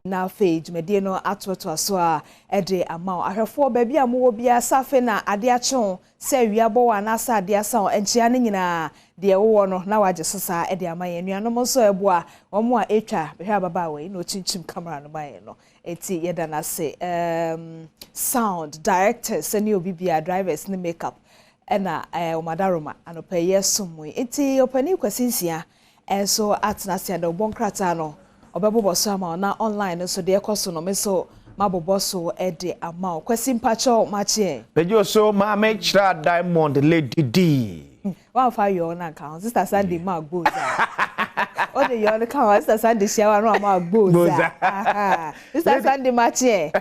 na page medie no atoto aso a ede ama ahwefo ba bia mo bia safe na ade ache se wiabo wa na asa ade asa enchia ne nyina de wo no na waje sosa ede ama ye nuanom so ebo a omo a etwa behwe ababa we na ochinchim camera no baye no eti yeda na se sound directors and obi bia drivers ne makeup ena omadaroma anopa yesumwe eti opani kwasinsia so atna se ade obonkrata no obebo so ama na online so de ekoso no me so mabobo so ede ama kwasi mpacho machi pejo so ma make sure diamond lady D one for your na account sister Sunday ma gboza o de your account sister Sunday share no ma gboza sister Sunday machi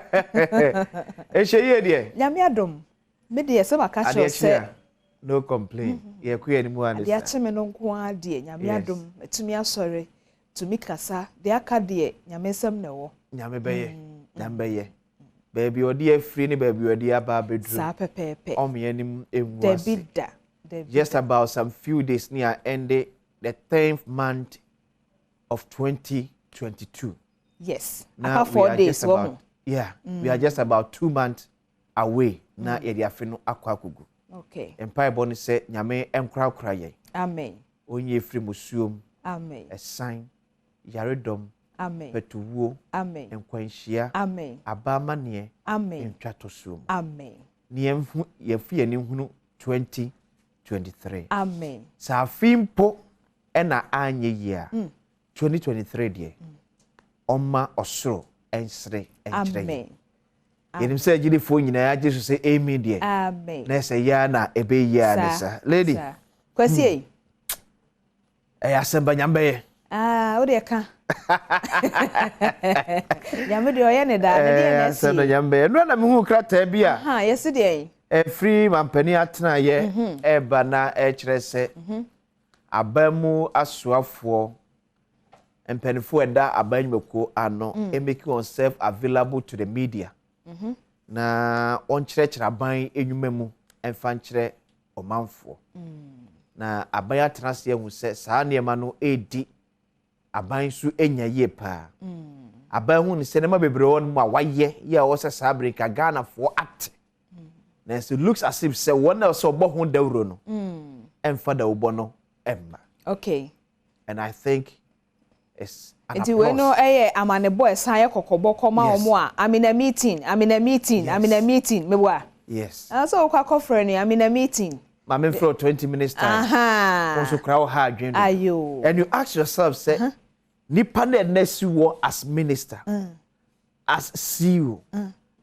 e shey de nyame adom me de se maka show se no complain ye ku ani mu an de ache me no nko ade nyame adom etumi asore tumi kasa de aka de nyame nsem na wo nyame beye nyame beye baby odi afri ni baby odi aba bedru sa pepepe omeanim ewu Debida just about some few days near ended the 10th month of 2022. Yes. Now after 4 days about, we are just about 2 months away na yediafino akwakugu. Okay. Empire boni say nyame enkra kra ye. Amen. Onye free musuom. Amen. A sign yaredom. Amen. Petuwo. Amen. Enkwanhia. Amen. Abama ne. Amen. Entwatosuom. Amen. Ni yefi ani hunu 2023. Amen. Sa fimpo ena anye year 2023 die. Oma osoro ensre enchre. Amen. Yenim say gidi fo nyina ya Jesus say amen die. Amen. Na say ya na ebe ya ne sa. Lady. Kwasi e. Asemba nyambe. O de ka. Nyambe de oye ne da, ne de na si. Asemba nyambe. No na me hu krata bia. Ha, yes de. Free mampani atena ye eba na kire se abamu asuafo empanifo eda abanyumeko ano making oneself available to the media na on kire aban enwuma mu emfa nkire omanfo na aban atena se ehu se saa niema no edi aban su enya ye pa aban hu ni se ne ma bebre won mu a waye ye wo se saa breka Ghana for act. Nes it looks as if say one else obo ho dawro no emfa da obo no emma. Okay. And I think it's an Enti we no amane boy san ye kokobo koma omo a I'm in a meeting me wa. Yes. So kwa kofre ni I'm in a meeting. Ma me for 20 minutes time. Also crowd ha adwen. Ayo. And you ask yourself say nipa na nesi wo as minister, as CEO,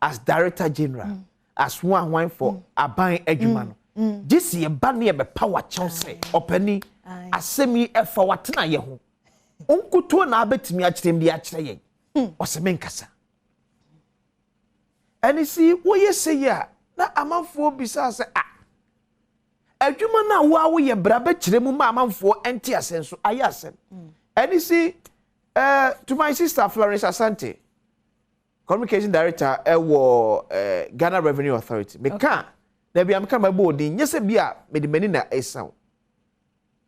as director general. As one for aban adwuma no this ye ba ne be power chance opani asemi efa watena ye ho onkuto na abetimi akirem di akire ye oseme nkasa ani si wo ye se ya na amanfo bisa se adwuma na wo ye bra be kiremu ma amanfo enti asenso aye asem ani si to my sister Florence Asante, Communication Director Ghana Revenue Authority. Meka na bia meka mabodi nyese bia medimani na esaw.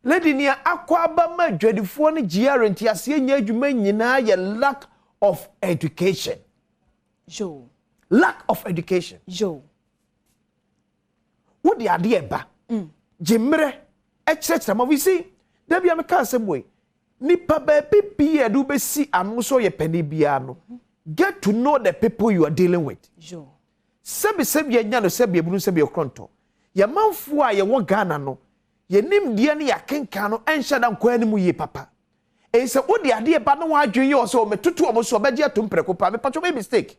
Lady nia akwa ba ma dwadifo ne GR ntiase nya adwuma nyina ye lack of education. Jo. Lack of education. Jo. Wo de ade eba. Jimre ekirekira ma we see da bia meka asem nipa ba pipi edu be si anu so ye pani bia no. Get to know the people you are dealing with. Jo. Sebi nya no sebi ebunu sebi okronto. Ye manfo a ye wo Ghana no. Ye nim de ne ya kenka no enhya da nkwa animu ye papa. E se wo de ade ba no wa adwen ye o so metutu o so beje atom preko pa me patcho be mistake.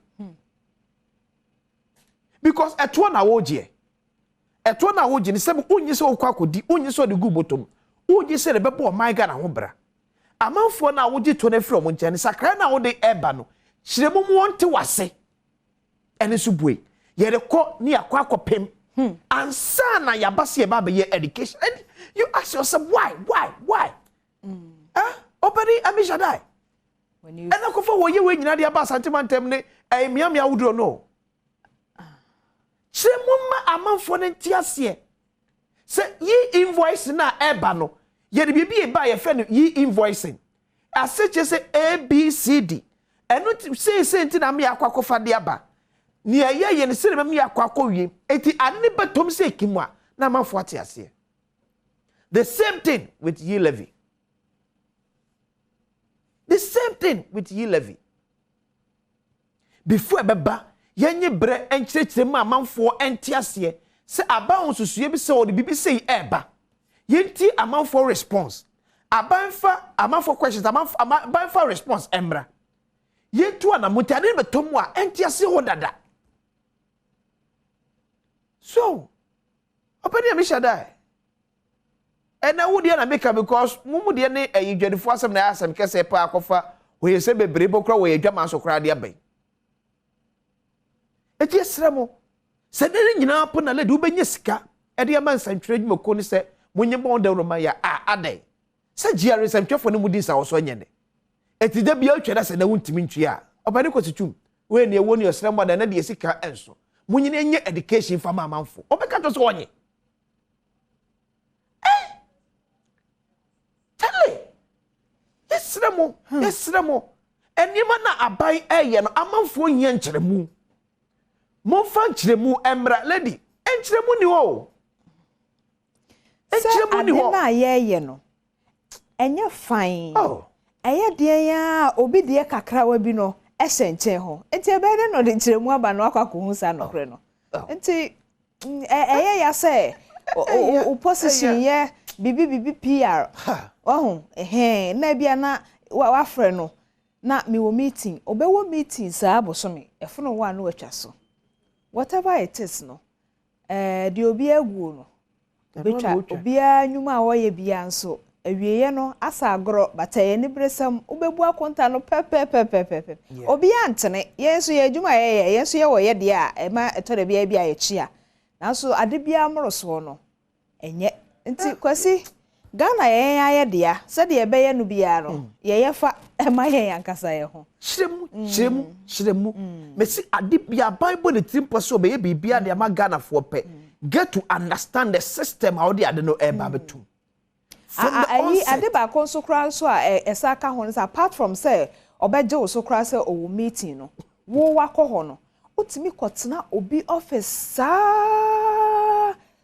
Because eto na wo je. Eto na wo je ni sebi onyi se okwa akodi, onyi se de gu botom. Onyi se de bebo o my Ghana ho bra. Amanfo na wo je to na firi o mo nche ni sakra na wo de eba no. Shiremu wonte wase ene subwe ye de ko ni akwa akopem ansa na yabase ye ba be education and you ask yourself why opani amishadai when you and akofo wo ye we nyina de aba sentimentem ne miamia wudro no shiremu ma amanfo ne ntiase se yi invoice na eba no ye de bibie ba ye fe no yi invoicing ase che se ABCD eno say nti na me akwakofa de aba ne ye ne se me akwakowie enti ane betom say kimu a na manfo ate ase. The same thing with ye levy. The same thing with ye levy. Before beba yenye bre enkyerechire ma manfo ente ase se aba onsusue bi se o de bibi sei eba yenti amanfo response amanfo questions amanfo response emra yentu ana mutane betomu a ente ase ho dada. So opedi am shadai ena wo de na make because mumu de ne ayidwadefo asem na asem kese pa akofa wo yese bebre bokra wo yadwama so kra de abai eti esremo se de nyina po na lady wo benye sika e de man santwere dwuma ko ni se munye bon de roma ya adai se giare santwefo ne mudi sa wo so nyene eti da bia tweda se na wuntimi ntwi a opani ko titum we ne ewo ne esremo da na de sika enso munye ne enye education fa ma manfo obeka to so onye Yesremo. Enima na abai eye no amanfo nya nkyeremu. Mo fa nkyeremu emra lady. Enkyeremu ni wo. Enkyeremu ni wo. Na ye no. Enye fine. Oh. Eye de ya obi de kakra wa bi no ehye nkyɛn ho. Enti ebe de no de nkyeremu aba no akwakohu hu sa no kre no. Enti eye ya say o position ye bibi PR. Oh, na bia na wa frɛ no na me wo meeting obewo meeting saa bosome efono wa no atwa so whatever it is no de obi aguo no betwa obi anwuma a woye bia nso awieye no asa agoro bataye ni bresam obebu akonta no pepe obi antene yenso ye adwuma ye yenso ye wo ye de a ema etore bia bia ye chia nanso ade bia amoroso no enye nti kwasi Ghana ye dia se de ebeye no bia no ye fa ema ye yankasa ye ho shiremu mesi ade bia bible the timpo so be bibia de ama Ghana for pe get to understand the system how they ade no eba betum ayi ade ba kon so kra so a esaka ho no apart from say obeje wo so kra say owo meeting no wo wakọ ho no otimi kotena obi office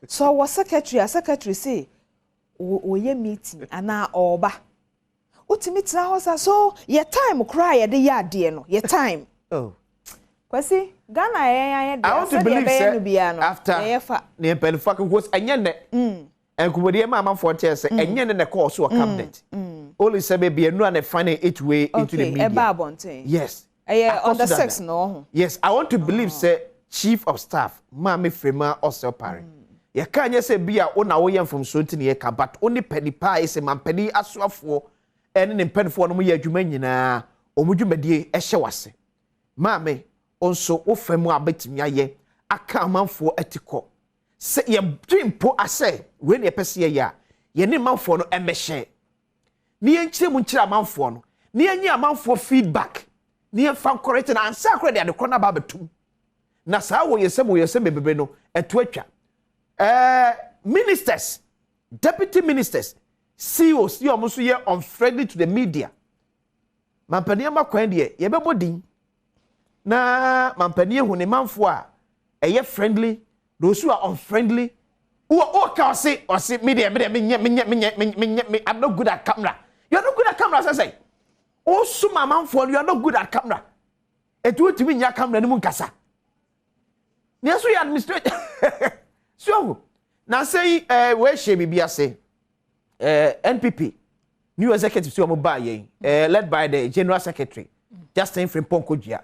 so wo secretary say oye meeting ana oba utimi tira hosa so ye time cry ye de ya de no ye time kwasi Ghana ye de I want to believe say after ne pen fuck was enye ne enkubodi ma amfo che say enye ne call so cabinet only say be enu and find it way into the media eba bonten yes on the 6 no yes I want to believe say chief of staff Mama Frema also pare ye ka anya se bia ona wo yem from so ntini ye ka but oni pani pa ise mampani asoafo ene ne mpanfo no mo ye adwuma nyina omudwumadie ehye wase maame onso wo famu abetimi aye aka amanfo atiko se ye dwimpo ase we ne pese ye ya ye ne manfo no emehye ni ye nkyire mu nkyire amanfo no ni ye nyi amanfo feedback ni ye fa correct na ansa akora de adekọ na ba betum na saa wo yesem bebebe no eto atwa ministers, deputy ministers, CEOs, you almost here unfriendly to the media. Mampania makwendie, ye bebo din. Na mampania hune manfwa, ye friendly, those who are unfriendly. Or say media, I'm not good at camera. You're not good at camera, I say. Also, my manfwa, you are not good at camera. It would to mean your camera ni munkasa. Yes, we administrate. So, now say, where she be say, NPP, new executive, so led by the General Secretary, Justin Frimpong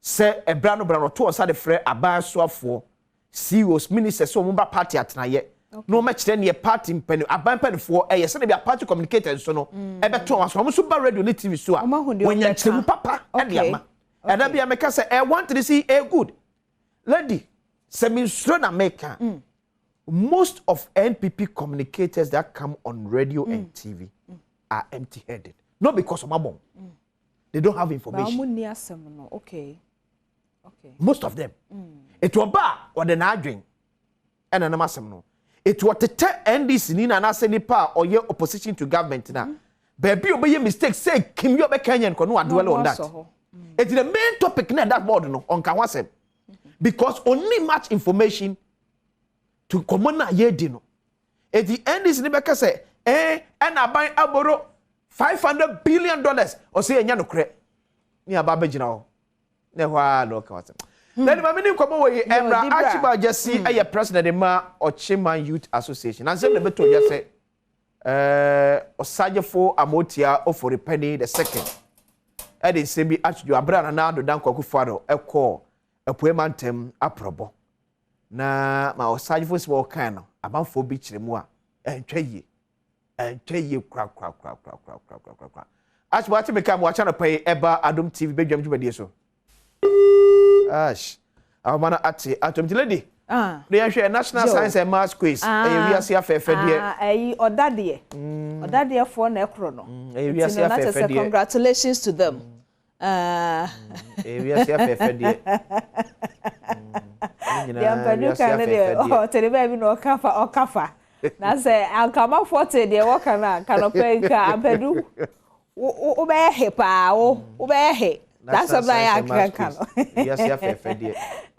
say a brano to us at the fray, a bar so for CEOs, ministers, so mumba party at night. No much then your party in penny, a bump for a yes, and a party communicator, so no, a better one, so I'm super ready to TV so when you're papa and yama. And I be a maker say, I want to see a good lady, semi strona maker. Most of NPP communicators that come on radio and TV are empty-headed. Not because of Mabon. They don't have information. Okay. Most of them. It was bad or the Nadring. And an amassam. It was the NDC Nina and Asenipa or your opposition to government now. Baby, obey your mistake. Say, Kim Yobe Kenyan, no, I dwell on that. It's the main topic na that board no on Kawasem. Because only much information to common na ye di no. At the end is Rebecca say, and I buy aboro $500 billion or say enya no kre. Ni ababe jina ne hwa no Kawasem. Then my meaning come away Emra Archibald just see a president ma Ochima Youth Association. And say the beto just say Osajefo Amotia ofori penny the second. Edi sebi atju abra na do dan kwaku faro ekọ epoemantem aprobo. Na ma Osajefo se wo kan no abanfo bi kire mu a entwaye kra. Archibald me kam wa cha no pay eba Adom TV bedwam dwumade so. Ash. Amana ati atom lady. They are National Science and Maths quiz. We are see afefe die. Odade. Odade for na ekro no. We are see afefe die. Congratulations to them. We are see afefe die. Oh, tell me no kafa. Na say alkama forte dey work na kanope ka ampedu. Wo be he pa wo be he. That's what I can.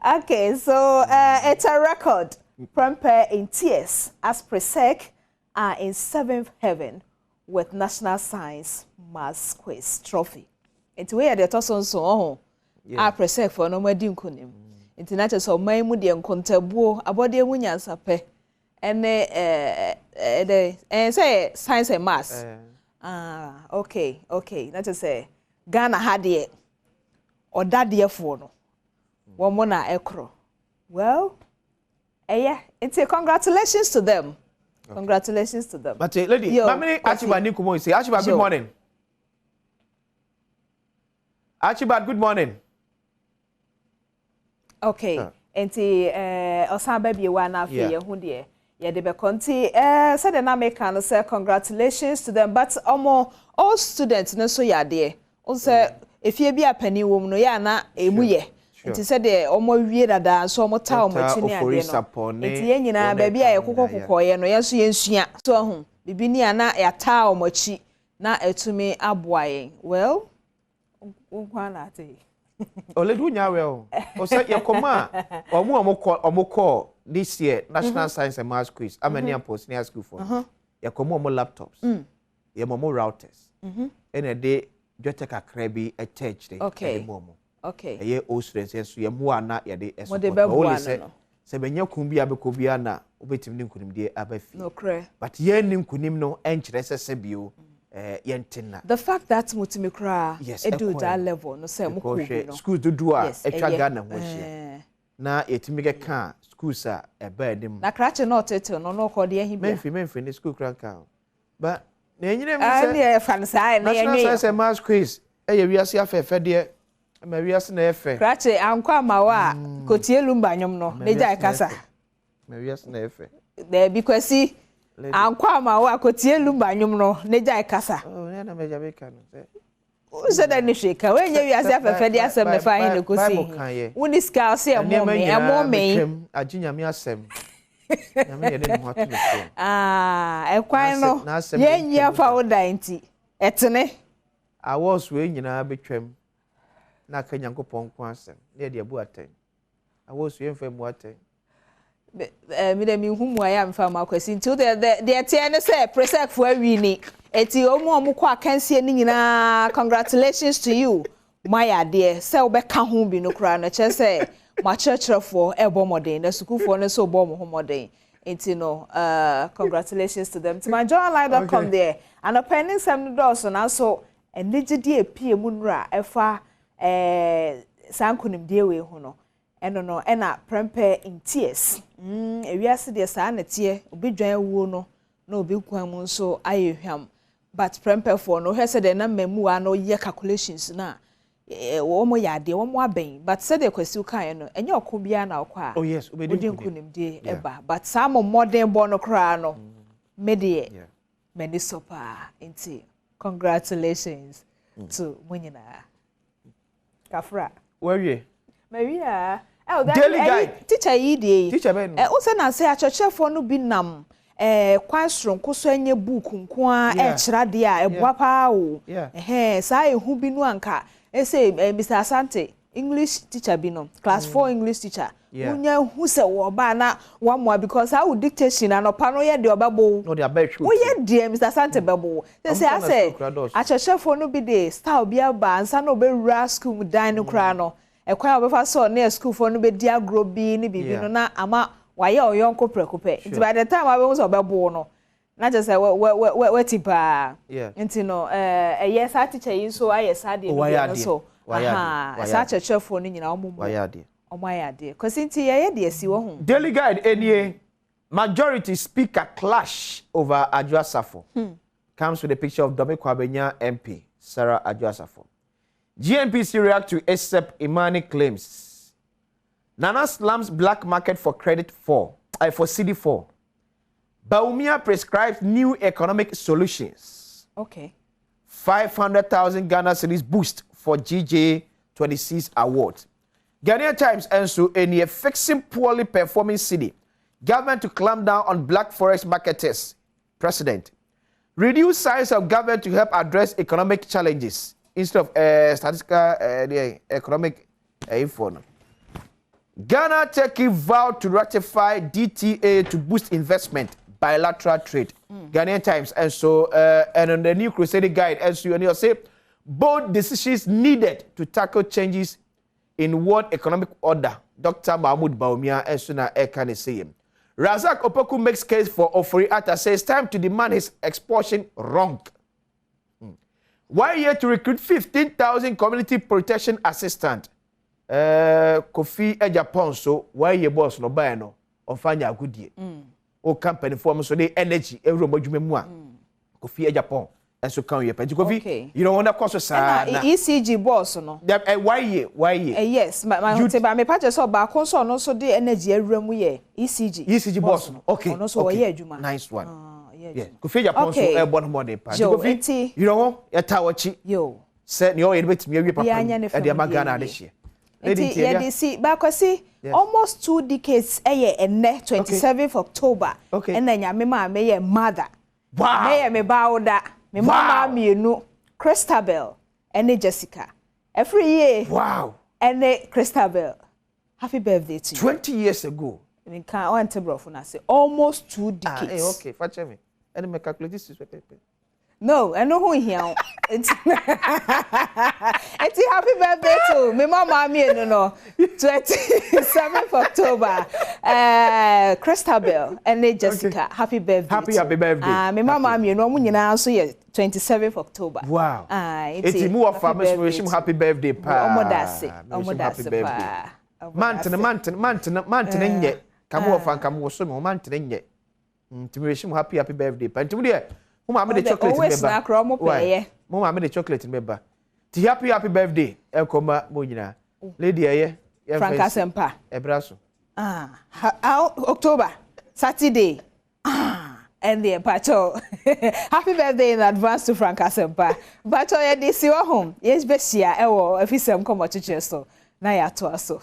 Okay, so it's a record. Prempeh in tears as Presec are in 7th heaven with National Science Maths Quiz Trophy. It's where the Tosson so are Presec for no more dinkunim. International so my moody and contabo about the Winyan Sape and say science and maths. Okay. Let us say Ghana had it. Or that dear phone. One more na ekro. Well, it's a congratulations to them. Okay. Congratulations to them. But lady, Mammy Archibald Nikumo say Archibald, good morning. Archibald, good morning. Okay. Enti osan baby one after who dear. Yeah, they be conti said the name can say congratulations to them, but all students no so ya there. Also if you be a penny woman, no ya na emuye. It is said the omo wie dada so omo ta omo chi ne ade no. It ye nyina baby a yekokokoko ye no yenso yensua. So ho bibi ni ana ya ta omo chi na etumi aboa yen. Well, unkwa na ate. Ole du nya we o. O say yekoma omo call this year National Science and Maths Quiz. Amani post near school for. Yekoma omo laptops. Yemomo routers. And a day just take a crabby a church day. Okay. Okay. A year old students, yes, you are not yet. What the Badwam say? Sebenya kumbi abekobia na obetim nim kunim de abafi. No cray. But ye nim kunim no enchirese sebio yentina. The fact that mutimi kra edu that level no say mo kubi no. School do a etwa Ghana ho hia. Na yetimi ge kan schools a eba edim. Na krache no title no ko de ahibia. Memfi ni school kranka. But na enyine mi say fansa na yenwe. National Science Maths Quiz e wiase afefe de ma wiase na efe. Krache ankwa mawa kotie lumba nyom no. Neja kasa. Ma wiase na efe. There be kwesi ankwa mawa kotie lumba nyom no. Neja kasa. Oh, na meja be kan say. O se da ni sheka we nya wiase afefe de asem na fa hin ne kosi. Woni ska se emo me. Ajinya me asem. Ekwan no ye nyia fa oda nti etene awas we nyina betwam na ka Nyankopon ko asem na de abu aten awas we mfa mu aten me de mi humu aya mfa ma kwasi nti de ete ne say presec for awini eti omu ko akansie ni nyina congratulations to you my dear say obeka ho bi no kra na che say ma churchfo ebo modern na sukufo ne so bo mo modern enti no congratulations to them to my joinline.com there and opening some doors na so enigidi epie mu nura efa sankunim die we ho no eno no ena Prempeh in tears ewiase de sa na tie obi dwan wuo no na obi kwan mu so ayehwam but Prempeh for no he said na mamu a no ye calculations na womo yade womo aben but said the question kan no enye okobia na okwa oh yes obedi kunimde eba but some modern born okra no medie many super inti congratulations to munyina kafra where Maria daily guide teacher yi dey teacher ben o se na say achechefo no bi nam kwan soronko so enye book nko a chira de a eboa pa o saa ehu bi no anka say Mr. Asante English teacher bi no class 4 English teacher unya hu se wo ba na wa mo because how dictation anopa no ye de obabo no de abetwe wo ye de Mr. Asante babo say achechefo no bi de style bi aba ansa no be ra school dan no kra no ekwan obefa so na school for no be dia agro bi ni bibi no na ama waye oyonko prekope nti by the time abe so obabo no na just say we pa nti no yes a teacher yin so aye sad de no so sa achechefo no nyina omumu Omayade, because into ye de si wo hu. Daily Guide enie majority speaker clash over Adwoa Safo. Comes with a picture of Dome Kwabenya MP Sarah Adwoa Safo. GNPC react to accept Imani claims. Nana slams black market for credit for CD4. Baumia prescribes new economic solutions. Okay. 500,000 Ghana cedis boost for GJ26 award. Ghanaian Times and so any fixing poorly performing city. Government to clamp down on black forest marketers. President. Reduce size of government to help address economic challenges instead of statistical economic info. Ghana Turkey vowed to ratify DTA to boost investment, bilateral trade. Ghanaian Times and so and on the new Crusade Guide and so you say bold decisions needed to tackle changes in world economic order. Dr. Mahmoud Baumia and Suna Ekane say Razak Opoku makes case for Ofori Atta says time to demand his expulsion wrong. Why here to recruit 15,000 community protection assistant? Kofi Ejapon so why ye boss no buy no ofanya agudie. O company form so the energy every modwume mu a. Kofi Ejapon and so can you pay Kofi you don't want to cost sa na ECG boss no. Why ye yes my hote ba me patch so ba kon so no so the energy awura mu ye ECG boss no. Okay. No so ye adwuma. Nice one. Yeah. Kofi Ejapon so e born more dey pa. Kofi you know ya tawachi. Yo. Say no you bet me awie papa. E dey magana de hye. Lady see bakwasi almost 2 decades enne 27th October ena nyame ma me ye mother. Wow. Me ye me baoda. Me mama mienu Christabel and Jessica. Every year. Wow. And Christabel. Happy birthday to you. 20 years ago. I mean, can't want to bro say almost 2 decades. Okay, fetch me. And me calculate this is no, I know who here. It's happy birthday to me mama mienu no 27th October. Christabel and Jessica. Okay. Happy birthday. Happy birthday. Me mama mienu omu nyina so ye 27th October. Wow. It's mu of famous wish happy birthday pa. Omodase pa. Mantene nye. Kamu of kamu wo so me mantene nye. Wish happy birthday pa. Ntimu de Mama me the chocolate in beba. Mama me the chocolate in beba. Ti happy birthday. Elkoma mo nyina. Lady eye. Frank Asempa. Ebraso. October Saturday. And the pacho. Happy birthday in advance to Frank Asempa. Pacho ye di si wa home. Yes besia ewo afisem komo chiche so. Na ya to aso.